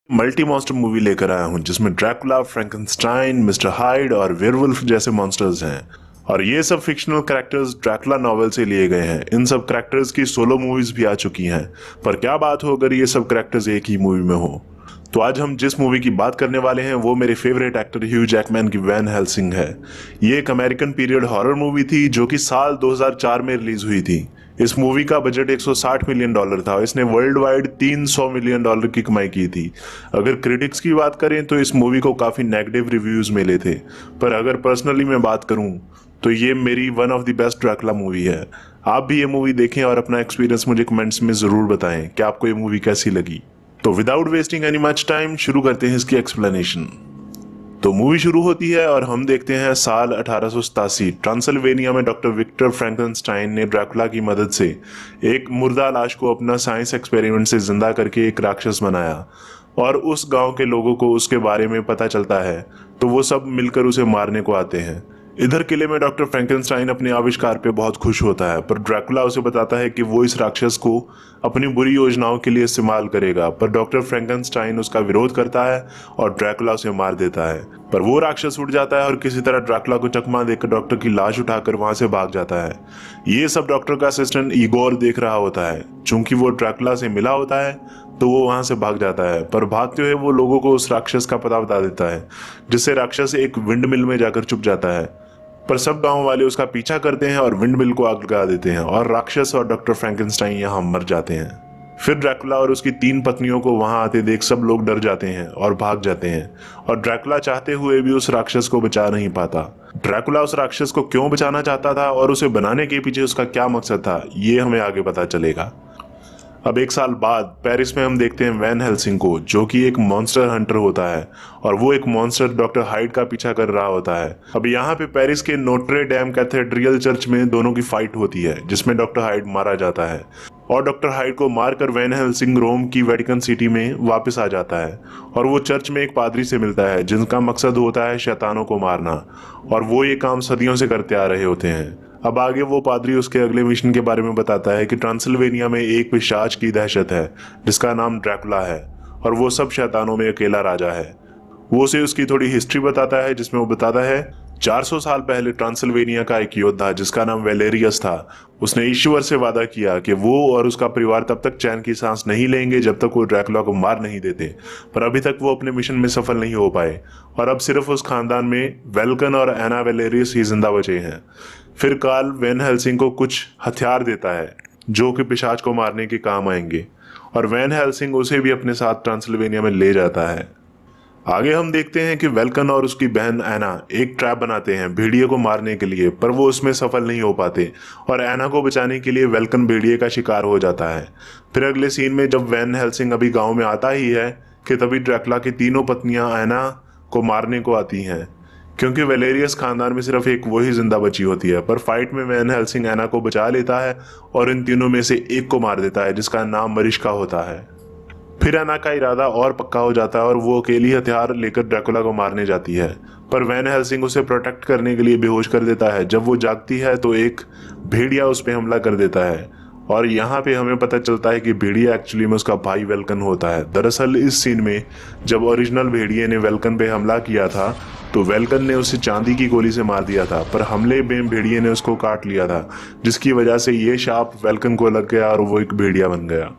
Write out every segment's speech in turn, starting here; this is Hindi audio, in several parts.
मल्टी मॉन्स्टर मूवी लेकर आया हूँ जिसमें ड्रैकुला, फ्रैंकेनस्टाइन, मिस्टर हाइड और वेयरवुल्फ जैसे मॉन्स्टर्स हैं। और ये सब फिक्शनल कैरेक्टर्स ड्रैकुला नॉवेल से लिए गए हैं। इन सब कैरेक्टर्स की सोलो मूवीज भी आ चुकी हैं, पर क्या बात हो अगर ये सब कैरेक्टर्स एक ही मूवी में हो। तो आज हम जिस मूवी की बात करने वाले हैं वो मेरे फेवरेट एक्टर ह्यू जैकमैन की वैन हेल्सिंग है। ये एक अमेरिकन पीरियड हॉरर मूवी थी जो कि साल 2004 में रिलीज हुई थी। इस मूवी का बजट $160 मिलियन था। इसने वर्ल्ड वाइड $300 मिलियन की कमाई की थी। अगर क्रिटिक्स की बात करें तो इस मूवी को काफ़ी नेगेटिव रिव्यूज़ मिले थे, पर अगर पर्सनली मैं बात करूं तो ये मेरी one of the best Dracula movie है। आप भी ये मूवी देखें और अपना एक्सपीरियंस मुझे कमेंट्स में ज़रूर बताएं कि आपको ये मूवी कैसी लगी। तो without wasting any much time शुरू करते हैं इसकी एक्सप्लेनेशन। तो मूवी शुरू होती है और हम देखते हैं साल 1887 ट्रांसिल्वेनिया में डॉक्टर विक्टर फ्रैंकेनस्टाइन ने ड्रैकुला की मदद से एक मुर्दा लाश को अपना साइंस एक्सपेरिमेंट से जिंदा करके एक राक्षस बनाया। और उस गांव के लोगों को उसके बारे में पता चलता है तो वो सब मिलकर उसे मारने को आते हैं। इधर किले में डॉक्टर फ्रैंकेनस्टाइन अपने आविष्कार पे बहुत खुश होता है, पर ड्रैकुला उसे बताता है कि वो इस राक्षस को अपनी बुरी योजनाओं के लिए इस्तेमाल करेगा। पर डॉक्टर फ्रैंकेनस्टाइन उसका विरोध करता है और ड्रैकुला उसे मार देता है। पर वो राक्षस उड़ जाता है और किसी तरह ड्रैकुला को चकमा देकर डॉक्टर की लाश उठाकर वहां से भाग जाता है। ये सब डॉक्टर का असिस्टेंट इगोर देख रहा होता है। चूंकि वो ड्रैकुला से मिला होता है तो वो वहां से भाग जाता है, पर भागते हुए वो लोगों को उस राक्षस का पता बता देता है, जिससे राक्षस एक विंड मिल में जाकर छुप जाता है। पर सब गांव वाले उसका पीछा करते हैं और विंडमिल को आग लगा देते हैं और राक्षस और डॉक्टर फ्रैंकेनस्टाइन यहाँ मर जाते हैं। फिर ड्रैकुला और उसकी 3 पत्नियों को वहां आते देख सब लोग डर जाते हैं और भाग जाते हैं, और ड्रैकुला चाहते हुए भी उस राक्षस को बचा नहीं पाता। ड्रैकुला उस राक्षस को क्यों बचाना चाहता था और उसे बनाने के पीछे उसका क्या मकसद था, ये हमें आगे पता चलेगा। अब 1 साल बाद पेरिस में हम देखते हैं वैन हेल्सिंग को, जो कि एक मॉन्स्टर हंटर होता है और वो एक मॉन्स्टर डॉक्टर हाइड का पीछा कर रहा होता है। अब यहाँ पे पेरिस के नोट्रे डेम कैथेड्रल चर्च में दोनों की फाइट होती है, जिसमें डॉक्टर हाइड मारा जाता है। और डॉक्टर हाइड को मारकर वैन हेल्सिंग रोम की वेटिकन सिटी में वापस आ जाता है और वो चर्च में एक पादरी से मिलता है जिनका मकसद होता है शैतानों को मारना, और वो ये काम सदियों से करते आ रहे होते हैं। अब आगे वो पादरी उसके अगले मिशन के बारे में बताता है कि ट्रांसिल्वेनिया में एक पिशाच की दहशत है जिसका नाम ड्रैकुला है और वो सब शैतानों में अकेला राजा है। वो उसे उसकी थोड़ी हिस्ट्री बताता है, जिसमें वो बताता है 400 साल पहले ट्रांसिल्वेनिया का एक योद्धा जिसका नाम वेलेरियस था, उसने ईश्वर से वादा किया कि वो और उसका परिवार तब तक चैन की सांस नहीं लेंगे जब तक वो ड्रैकुला को मार नहीं देते। पर अभी तक वो अपने मिशन में सफल नहीं हो पाए और अब सिर्फ उस खानदान में वेल्कन और एना वेलेरियस ही जिंदा बचे हैं। फिर कार्ल वैन हेल्सिंग को कुछ हथियार देता है जो कि पिशाच को मारने के काम आएंगे, और वैन हेल्सिंग उसे भी अपने साथ ट्रांसिल्वेनिया में ले जाता है। आगे हम देखते हैं कि वेल्कन और उसकी बहन एना एक ट्रैप बनाते हैं भेड़िए को मारने के लिए, पर वो उसमें सफल नहीं हो पाते और एना को बचाने के लिए वेल्कन भेड़िए का शिकार हो जाता है। फिर अगले सीन में जब वैन हेल्सिंग अभी गांव में आता ही है कि तभी ड्रैकुला की 3 पत्नियां एना को मारने को आती हैं, क्योंकि वेलेरियस खानदान में सिर्फ एक वही जिंदा बची होती है। पर फाइट में वैन हेल्सिंग एना को बचा लेता है और इन तीनों में से एक को मार देता है जिसका नाम मरिश्का होता है। फिर एना का इरादा और पक्का हो जाता है और वो अकेली हथियार लेकर ड्रैकुला को मारने जाती है, पर वैन हेल्सिंग उसे प्रोटेक्ट करने के लिए बेहोश कर देता है। जब वो जागती है तो एक भेड़िया उस पर हमला कर देता है और यहाँ पे हमें पता चलता है कि भेड़िया एक्चुअली में उसका भाई वेल्कन होता है। दरअसल इस सीन में जब ओरिजिनल भेड़िए ने वेल्कन पे हमला किया था तो वेल्कन ने उसे चांदी की गोली से मार दिया था, पर हमले में भेड़िए ने उसको काट लिया था, जिसकी वजह से ये शाप वेल्कन को लग गया और वो एक भेड़िया बन गया।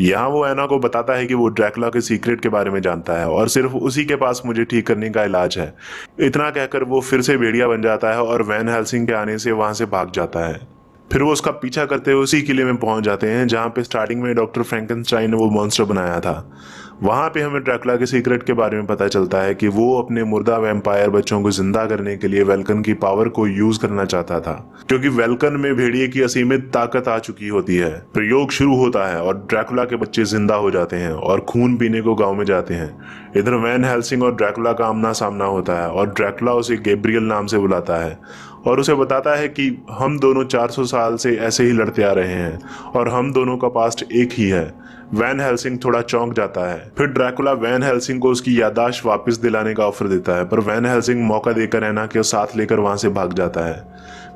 यहाँ वो एना को बताता है कि वो ड्रैकुला के सीक्रेट के बारे में जानता है और सिर्फ उसी के पास मुझे ठीक करने का इलाज है। इतना कहकर वो फिर से भेड़िया बन जाता है और वैन हेल्सिंग के आने से वहां से भाग जाता है। फिर वो उसका पीछा करते हुए उसी किले में पहुंच जाते हैं जहां पे स्टार्टिंग में डॉक्टर फ्रैंकेनस्टाइन ने वो मॉन्स्टर बनाया था। वहां पे हमें ड्रैकुला के सीक्रेट के बारे में पता चलता है कि वो अपने मुर्दा वैम्पायर बच्चों को जिंदा करने के लिए वेल्कन की पावर को यूज करना चाहता था, क्योंकि वेल्कन में भेड़िए की असीमित ताकत आ चुकी होती है। प्रयोग शुरू होता है और ड्रैकुला के बच्चे जिंदा हो जाते हैं और खून पीने को गाँव में जाते हैं। इधर वैन हेल्सिंग और ड्रैकुला का आमना सामना होता है और ड्रैकुला उसे गैब्रियल नाम से बुलाता है और उसे बताता है कि हम दोनों 400 साल से ऐसे ही लड़ते आ रहे हैं और हम दोनों का पास्ट एक ही है। वैन हेल्सिंग थोड़ा चौंक जाता है। फिर ड्रैकुला वैन हेल्सिंग को उसकी याददाश्त वापस दिलाने का ऑफर देता है, पर वैन हेल्सिंग मौका देकर एना के साथ लेकर वहां से भाग जाता है।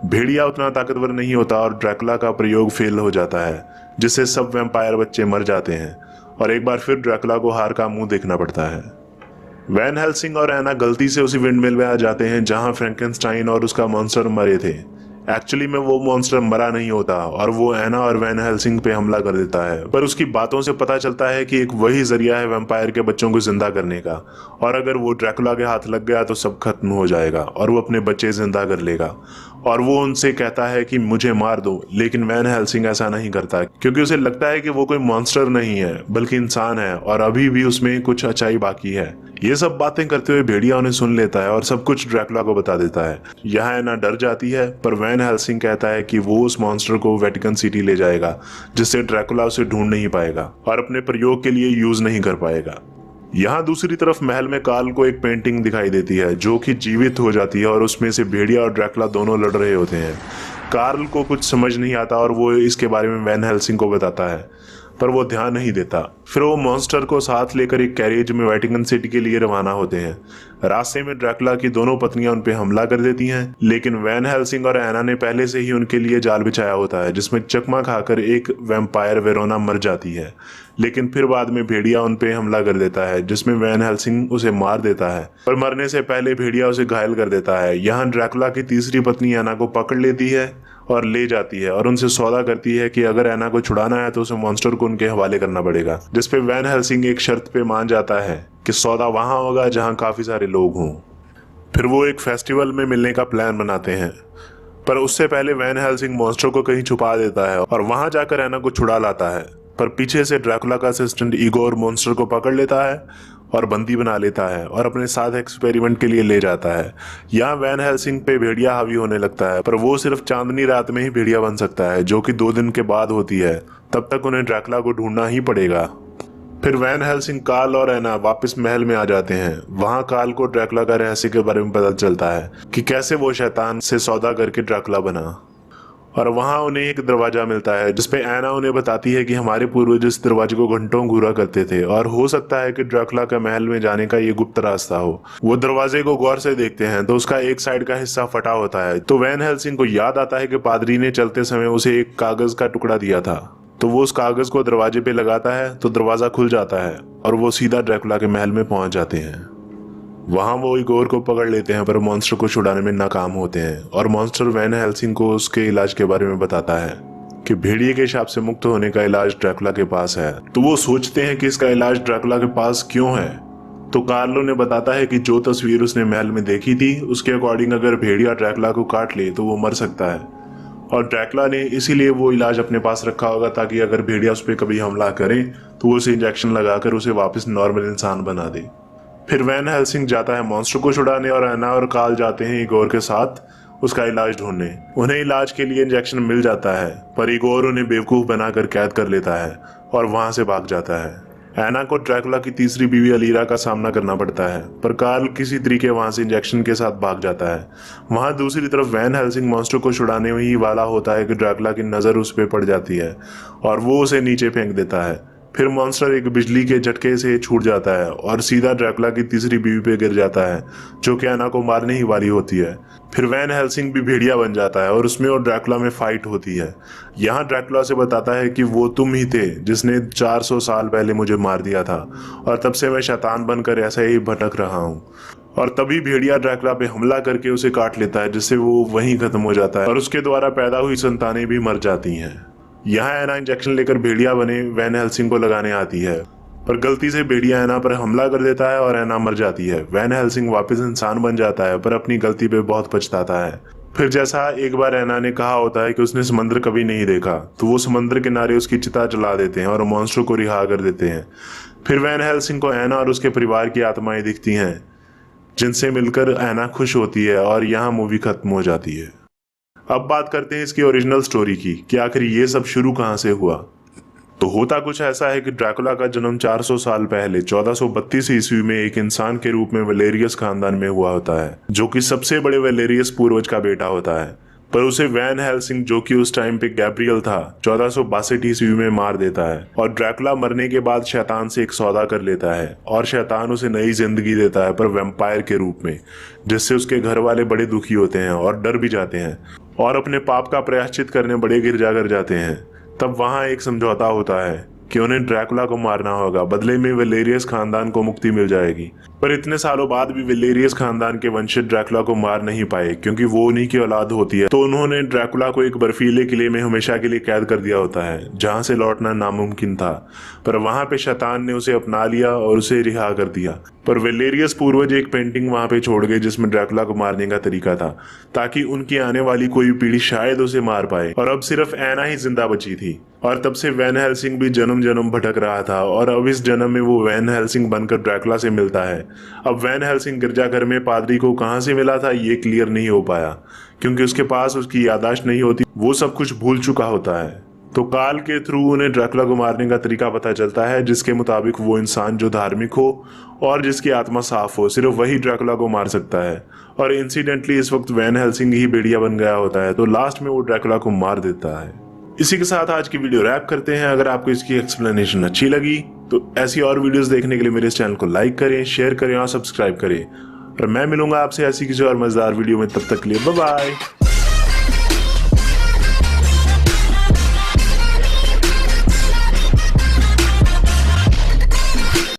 भेड़िया उतना ताकतवर नहीं होता और ड्रैकुला का प्रयोग फेल हो जाता है, जिससे सब वैम्पायर बच्चे मर जाते हैं और एक बार फिर ड्रैकुला को हार का मुंह देखना पड़ता है। वैन हेल्सिंग और एना गलती से उसी विंडमिल में आ जाते हैं जहां फ्रैंकेनस्टाइन और उसका मॉन्स्टर मरे थे। एक्चुअली में वो मॉन्स्टर मरा नहीं होता और वो एना और वैन हेल्सिंग पे हमला कर देता है, पर उसकी बातों से पता चलता है कि एक वही जरिया है वैम्पायर के बच्चों को जिंदा करने का, और अगर वो ड्रैकुला के हाथ लग गया तो सब खत्म हो जाएगा और वो अपने बच्चे जिंदा कर लेगा। और वो उनसे कहता है कि मुझे मार दो, लेकिन वैन हेल्सिंग ऐसा नहीं करता क्योंकि उसे लगता है कि वो कोई मॉन्स्टर नहीं है बल्कि इंसान है और अभी भी उसमें कुछ अच्छाई बाकी है। ये सब बातें करते हुए भेड़िया उन्हें सुन लेता है और सब कुछ ड्रैकुला को बता देता है। यहाँ एना डर जाती है, पर वैन हेल्सिंग कहता है कि वो उस मॉन्स्टर को वेटिकन सिटी ले जाएगा जिससे ड्रैकुला उसे ढूंढ नहीं पाएगा और अपने प्रयोग के लिए यूज नहीं कर पाएगा। यहाँ दूसरी तरफ महल में कार्ल को एक पेंटिंग दिखाई देती है जो कि जीवित हो जाती है और उसमें से भेड़िया और ड्रैकुला दोनों लड़ रहे होते हैं। कार्ल को कुछ समझ नहीं आता और वो इसके बारे में वैन हेल्सिंग को बताता है, पर वो ध्यान नहीं देता। फिर वो मॉन्स्टर को साथ लेकर एक कैरेज में वेटिकन सिटी के लिए रवाना होते हैं। रास्ते में ड्रैकुला की दोनों पत्नियां उन पे हमला कर देती हैं, लेकिन वैन हेल्सिंग और एना ने पहले से ही उनके लिए जाल बिछाया होता है जिसमें चकमा खाकर एक वैम्पायर वेरोना मर जाती है। लेकिन फिर बाद में भेड़िया उन पे हमला कर देता है जिसमें वैन हेल्सिंग उसे मार देता है, पर मरने से पहले भेड़िया उसे घायल कर देता है। यहाँ ड्रैकुला की तीसरी पत्नी एना को पकड़ लेती है और ले जाती है और उनसे सौदा करती है कि अगर एना को छुड़ाना है तो उसे मॉन्स्टर को उनके हवाले करना पड़ेगा, जिसपे वैन हेल्सिंग एक शर्त पे मान जाता है कि सौदा वहां होगा जहां काफी सारे लोग हों। फिर वो एक फेस्टिवल में मिलने का प्लान बनाते हैं, पर उससे पहले वैन हेल्सिंग मॉन्स्टर को कहीं छुपा देता है और वहां जाकर एना को छुड़ा लाता है, पर पीछे से ड्रैकुला का असिस्टेंट इगोर मॉन्स्टर को पकड़ लेता है और बंदी बना लेता है और अपने साथ एक्सपेरिमेंट के लिए ले जाता है। यहाँ वैन हेल्सिंग पे भेड़िया हावी होने लगता है, पर वो सिर्फ चांदनी रात में ही भेड़िया बन सकता है जो कि 2 दिन के बाद होती है। तब तक उन्हें ड्रैकुला को ढूंढना ही पड़ेगा। फिर वैन हेल्सिंग, कार्ल और एना वापस महल में आ जाते हैं। वहाँ कार्ल को ड्रैकुला का रहस्य के बारे में पता चलता है कि कैसे वो शैतान से सौदा करके ड्रैकुला बना, और वहां उन्हें एक दरवाजा मिलता है जिसपे एना उन्हें बताती है कि हमारे पूर्वज इस दरवाजे को घंटों घूरा करते थे और हो सकता है कि ड्रैकुला के महल में जाने का ये गुप्त रास्ता हो। वो दरवाजे को गौर से देखते हैं तो उसका एक साइड का हिस्सा फटा होता है, तो वैन हेल्सिंग को याद आता है कि पादरी ने चलते समय उसे एक कागज का टुकड़ा दिया था। तो वो उस कागज को दरवाजे पे लगाता है तो दरवाजा खुल जाता है और वो सीधा ड्रैकुला के महल में पहुंच जाते हैं। वहां वो इगोर को पकड़ लेते हैं, पर मॉन्स्टर को छुड़ाने में नाकाम होते हैं और मॉन्स्टर वैन हेल्सिंग को उसके इलाज के बारे में बताता है कि भेड़िए के शाप से मुक्त होने का इलाज ड्रैकुला के पास है। तो वो सोचते हैं कि इसका इलाज ड्रैकुला के पास क्यों है। तो कार्लो ने बताता है कि जो तस्वीर उसने महल में देखी थी उसके अकॉर्डिंग अगर भेड़िया ड्रैकुला को काट ले तो वो मर सकता है, और ड्रैकुला ने इसीलिए वो इलाज अपने पास रखा होगा ताकि अगर भेड़िया उस पर कभी हमला करे तो वो उसे इंजेक्शन लगाकर उसे वापस नॉर्मल इंसान बना दे। फिर वैन हेल्सिंग जाता है मॉन्स्टर को छुड़ाने और एना और कार्ल जाते हैं इगोर के साथ उसका इलाज ढूंढने। उन्हें इलाज के लिए इंजेक्शन मिल जाता है, पर इगोर उन्हें बेवकूफ बनाकर कैद कर लेता है और वहां से भाग जाता है। एना को ड्रैकुला की तीसरी बीवी अलीरा का सामना करना पड़ता है, पर कार्ल किसी तरीके वहां से इंजेक्शन के साथ भाग जाता है। वहां दूसरी तरफ वैन हेल्सिंग मॉन्स्टर को छुड़ाने में ही वाला होता है कि ड्रैकुला की नजर उस पर पड़ जाती है और वो उसे नीचे फेंक देता है। फिर मॉन्स्टर एक बिजली के झटके से छूट जाता है और सीधा ड्रैकुला की तीसरी बीवी पे गिर जाता है जो कि एना को मारने ही वाली होती है। फिर वैन हेल्सिंग भी भेड़िया बन जाता है और उसमें और ड्रैकुला में फाइट होती है। यहाँ ड्रैकुला से बताता है कि वो तुम ही थे जिसने 400 साल पहले मुझे मार दिया था और तब से मैं शैतान बनकर ऐसे ही भटक रहा हूँ। और तभी भेड़िया ड्रैकुला पे हमला करके उसे काट लेता है जिससे वो वहीं खत्म हो जाता है और उसके द्वारा पैदा हुई संतानें भी मर जाती हैं। यहाँ एना इंजेक्शन लेकर भेड़िया बने वैन हेल्सिंग को लगाने आती है, पर गलती से भेड़िया एना पर हमला कर देता है और एना मर जाती है। वैन हेल्सिंग वापस इंसान बन जाता है, पर अपनी गलती पे बहुत पछताता है। फिर जैसा एक बार एना ने कहा होता है कि उसने समंदर कभी नहीं देखा, तो वो समंदर किनारे उसकी चिता जला देते हैं और मॉन्स्टर को रिहा कर देते हैं। फिर वैन हेल्सिंग को एना और उसके परिवार की आत्माएं दिखती हैं जिनसे मिलकर एना खुश होती है और यहाँ मूवी खत्म हो जाती है। अब बात करते हैं इसकी ओरिजिनल स्टोरी की कि आखिर ये सब शुरू कहाँ से हुआ। तो होता कुछ ऐसा है कि ड्रैकुला का जन्म 400 साल पहले 1432 ईस्वी में एक इंसान के रूप में वैलेरियस खानदान में हुआ होता है, जो कि सबसे बड़े वैलेरियस पूर्वज का बेटा होता है। पर उसे वैन हेल्सिंग, जो कि उस टाइम पे गैब्रियल था, 1462 ईस्वी में मार देता है और ड्रैकुला मरने के बाद शैतान से एक सौदा कर लेता है और शैतान उसे नई जिंदगी देता है, पर वैम्पायर के रूप में, जिससे उसके घर वाले बड़े दुखी होते हैं और डर भी जाते हैं और अपने पाप का प्रायश्चित करने बड़े गिरजाघर जाते हैं। तब वहां एक समझौता होता है कि उन्हें ड्रैकुला को मारना होगा, बदले में वेलेरियस खानदान को मुक्ति मिल जाएगी। पर इतने सालों बाद भी वेलेरियस खानदान के वंशज ड्रैकुला को मार नहीं पाए क्योंकि वो उन्हीं की औलाद होती है। तो उन्होंने ड्रैकुला को एक बर्फीले किले में हमेशा के लिए कैद कर दिया होता है जहां से लौटना नामुमकिन था। पर वहां पे शैतान ने उसे अपना लिया और उसे रिहा कर दिया। पर वेलेरियस पूर्वज एक पेंटिंग वहां पे छोड़ गए जिसमें ड्रैकुला को मारने का तरीका था, ताकि उनकी आने वाली कोई पीढ़ी शायद उसे मार पाए। और अब सिर्फ एना ही जिंदा बची थी और तब से वैन हेल्सिंग भी जन्म जन्म भटक रहा था और अब इस जन्म में वो वैन हेल्सिंग बनकर ड्रैकुला से मिलता है। अब वैन हेल्सिंग गिरजाघर में पादरी को कहां से मिला था ये क्लियर नहीं हो पाया क्योंकि उसके पास उसकी याददाश्त नहीं होती, वो सब कुछ भूल चुका होता है। तो काल के थ्रू उन्हें ड्रैकुला को मारने का तरीका पता चलता है जिसके मुताबिक वो इंसान जो धार्मिक हो और जिसकी आत्मा साफ हो, सिर्फ वही ड्रैकुला को मार सकता है। और इंसिडेंटली इस वक्त वैन हेल्सिंग ही भेड़िया बन गया होता है, तो लास्ट में वो ड्रैकुला को मार देता है। इसी के साथ आज की वीडियो रैप करते हैं। अगर आपको इसकी एक्सप्लेनेशन अच्छी लगी तो ऐसी और वीडियोस देखने के लिए मेरे इस चैनल को लाइक करें, शेयर करें और सब्सक्राइब करें। और मैं मिलूंगा आपसे ऐसी किसी और मजेदार वीडियो में, तब तक के लिए बाय बाय।